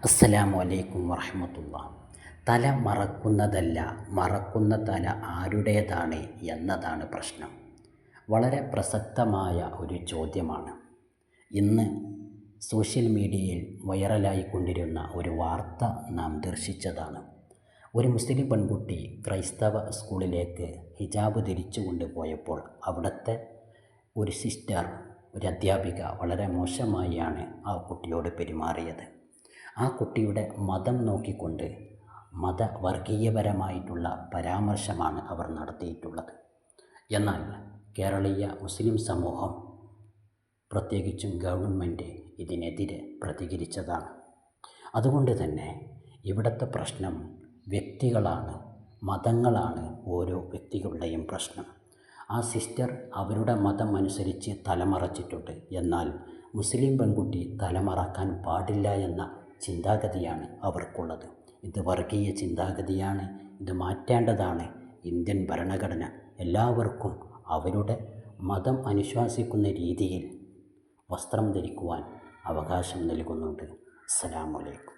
അസ്സലാമു അലൈക്കും വറഹ്മത്തുള്ളാ. തല മറക്കുന്നതല്ല, മറക്കുന്ന തല ആരുടേതാണ് എന്നതാണ് പ്രശ്നം. വളരെ പ്രസക്തമായ ഒരു ചോദ്യമാണ്. ഇന്ന് സോഷ്യൽ മീഡിയയിൽ വൈറലായിക്കൊണ്ടിരുന്ന ഒരു വാർത്ത നാം ദർശിച്ചതാണ്. ഒരു മുസ്ലിം പെൺകുട്ടി ക്രൈസ്തവ സ്കൂളിലേക്ക് ഹിജാബ് ധരിച്ചു കൊണ്ടുപോയപ്പോൾ അവിടുത്തെ ഒരു സിസ്റ്റർ, ഒരു അധ്യാപിക വളരെ മോശമായാണ് ആ കുട്ടിയോട് പെരുമാറിയത്. ആ കുട്ടിയുടെ മതം നോക്കിക്കൊണ്ട് മതവർഗീയപരമായിട്ടുള്ള പരാമർശമാണ് അവർ നടത്തിയിട്ടുള്ളത്. എന്നാൽ കേരളീയ മുസ്ലിം സമൂഹം, പ്രത്യേകിച്ചും ഗവൺമെൻറ് ഇതിനെതിരെ പ്രതികരിച്ചതാണ്. അതുകൊണ്ട് തന്നെ ഇവിടുത്തെ പ്രശ്നം വ്യക്തികളാണ്, മതങ്ങളാണ് ഓരോ വ്യക്തികളുടെയും പ്രശ്നം. ആ സിസ്റ്റർ അവരുടെ മതം അനുസരിച്ച് തലമറച്ചിട്ടുണ്ട്. എന്നാൽ മുസ്ലിം പെൺകുട്ടി തലമറക്കാൻ പാടില്ല എന്ന ചിന്താഗതിയാണ് അവർക്കുള്ളത്. ഇത് വർഗീയ ചിന്താഗതിയാണ്. ഇത് മാറ്റേണ്ടതാണ്. ഇന്ത്യൻ ഭരണഘടന എല്ലാവർക്കും അവരുടെ മതം അനുശാസിക്കുന്ന രീതിയിൽ വസ്ത്രം ധരിക്കുവാൻ അവകാശം നൽകുന്നുണ്ട്. അസ്സലാമു അലൈക്കും.